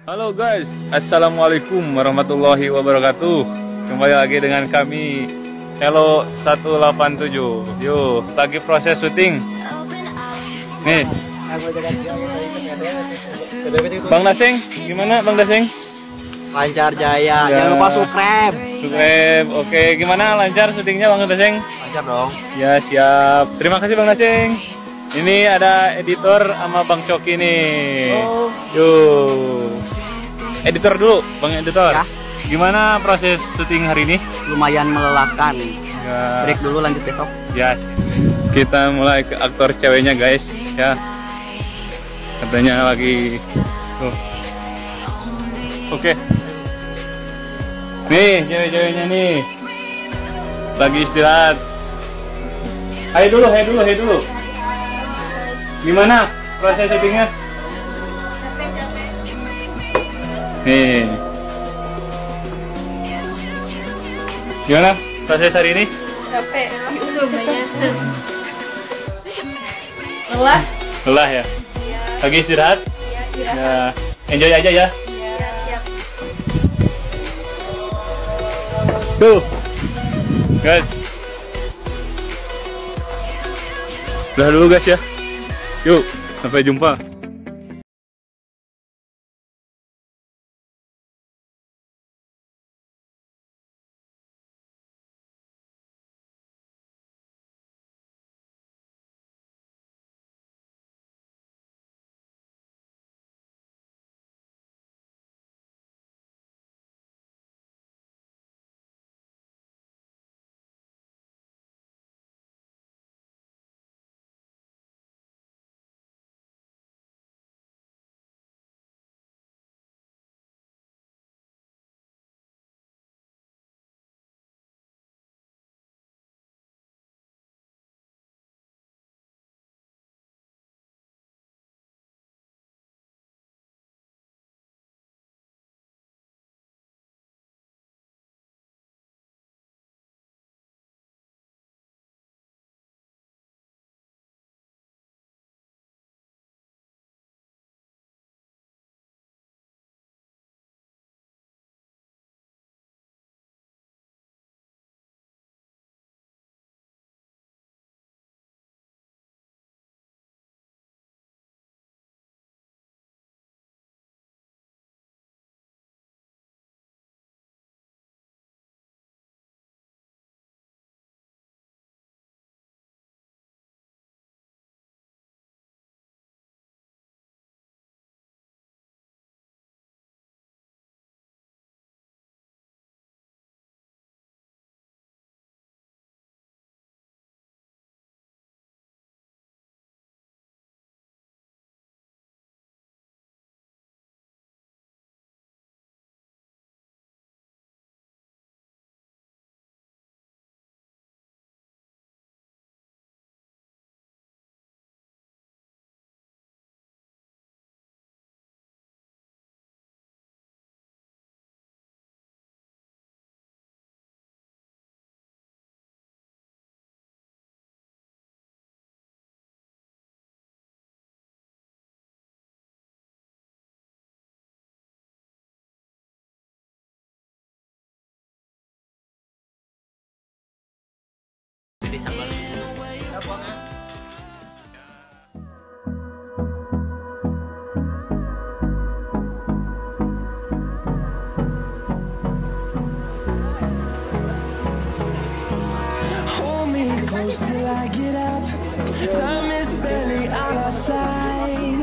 Halo guys, assalamualaikum warahmatullahi wabarakatuh. Kembali lagi dengan kami Elo 187. Yuk, lagi proses syuting. Nih, Bang Daseng, gimana Bang Daseng? Lancar jaya, Ya. jangan lupa subscribe. Subscribe, oke. Gimana lancar syutingnya Bang Daseng? Lancar dong. Ya siap. Terima kasih Bang Daseng. Ini ada editor sama Bang Coki nih. Oh. Yuk. Editor dulu, Bang Editor. Ya. Gimana proses syuting hari ini? Lumayan melelahkan. Ya. Break dulu, lanjut besok. Ya. Kita mulai ke aktor ceweknya guys. Ya. Katanya lagi. Tuh. Oke. Nih, cewek-ceweknya nih. Lagi istirahat. Hai dulu. Gimana proses syutingnya? Nih. Gimana proses hari ini? Capek, lumayan. Lelah? Lelah ya? Lagi istirahat? Iya, Ya, enjoy aja ya. siap. Tuh, guys. Udah dulu guys ya. Yuk, sampai jumpa. Hold me close till I get up. Time is barely on our side.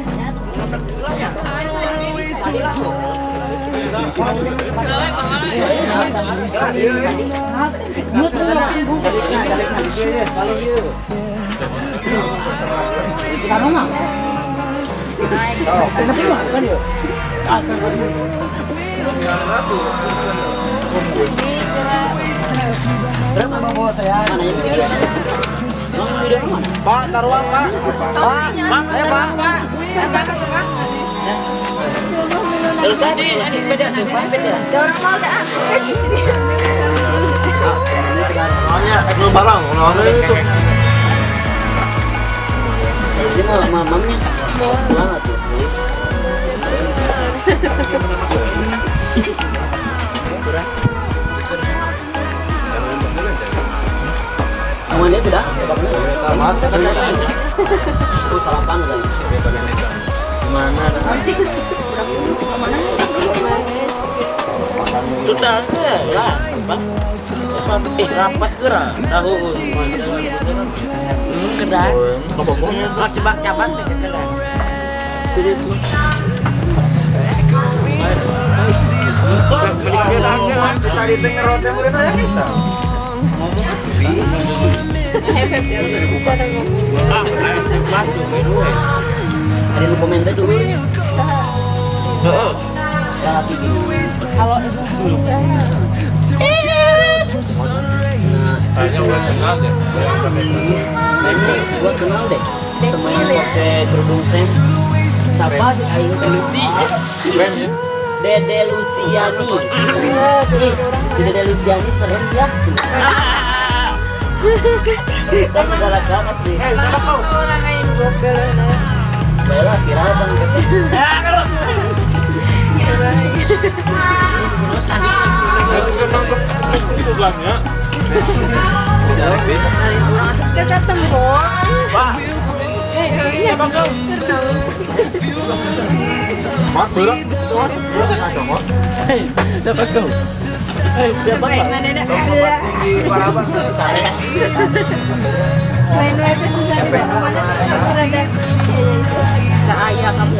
I don't wanna waste what's Pak, taruhan Pak. Pak, ayo Pak. Selesai di beda. Orang mau dah. Soalnya belum barang, itu. Ini mah mamamnya. Pulang atuh, please. Kamu dia tidak? Tamat kan? Oh, salapan kan? Gimana? Sudah ya, rapat gerak tahu kedai cabang ke kedai tadi denger roti mungkin saya kita ngomong ada lu komentar dulu kalau Kayaknya udah kenal deh. gua kenal deh sama yang pakai kerudung krem siapa sih ayo Lucy Dede Luciani si Dede Luciani serem ya kan galak banget nih Orang lain broker. Bella viral bang Itu belakangnya. Kita datang kok. Iya bang kau. Mak berat ada kok siapa kau siapa Main mana nak? Main mana susah di mana? Ada. Saya kamu.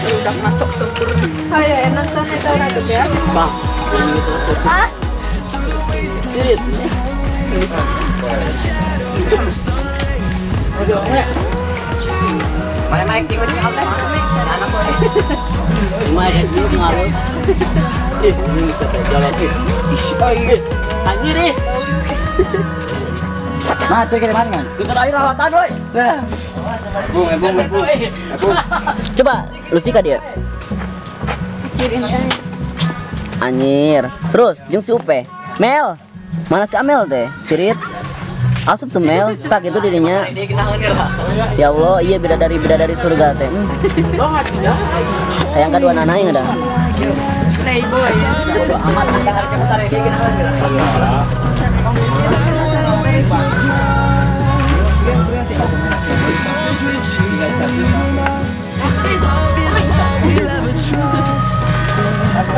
Udah masuk sempurna. Ayo nonton itu orang tuh ya. bang ini itu Ah, sirit mana mic di mana anak boy mic ini sing halus ini bisa jalan anjir nih nah tuh kira mana kan kita air rawatan boy bung coba Lucy ka dia kirim kan. anjir terus jeung si Upe Mel mana si Amel teh sirit asup tuh Mel tak itu dirinya ya Allah iya bidadari surga teh sayang kedua nanai nggak ada Playboy. amat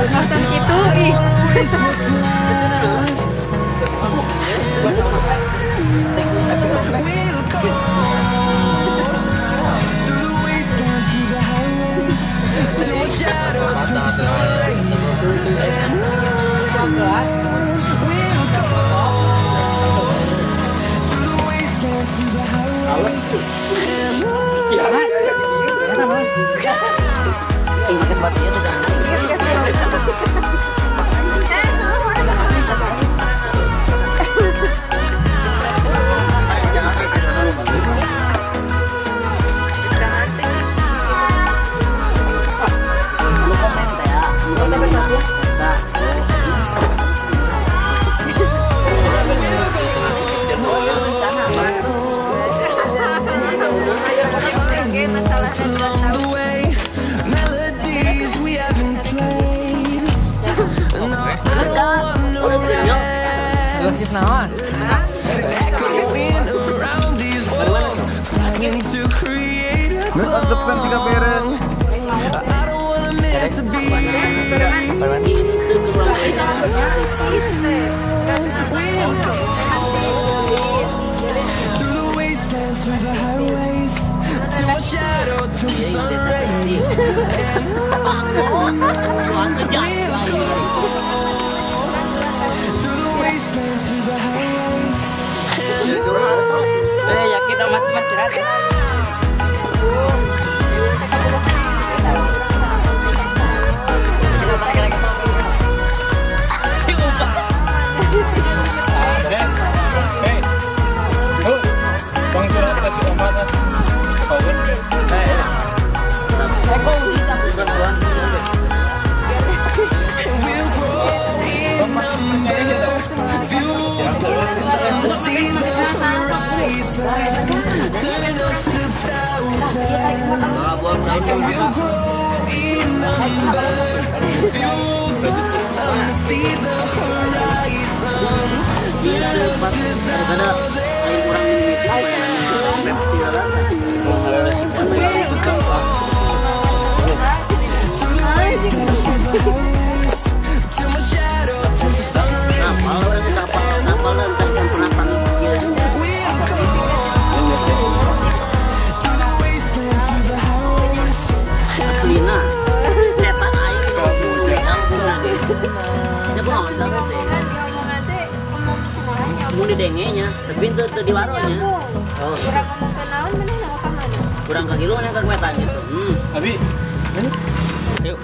Nonton itu ih. depan 3 beres yakin amat teman curhat. Bang curhat kasih omat power. Iya We'll grow in number, fueled to see the horizon. Turn us to thousands. We'll go through the wastelands, through the highways, till my shadow turns to sun rays. Ngomong di dengenya, tapi itu di waronya. Oh, Kurang ngomong ke naon mana nama ka mana? kurang ke kilo yang ke kwetan gitu. Abi, Yuk.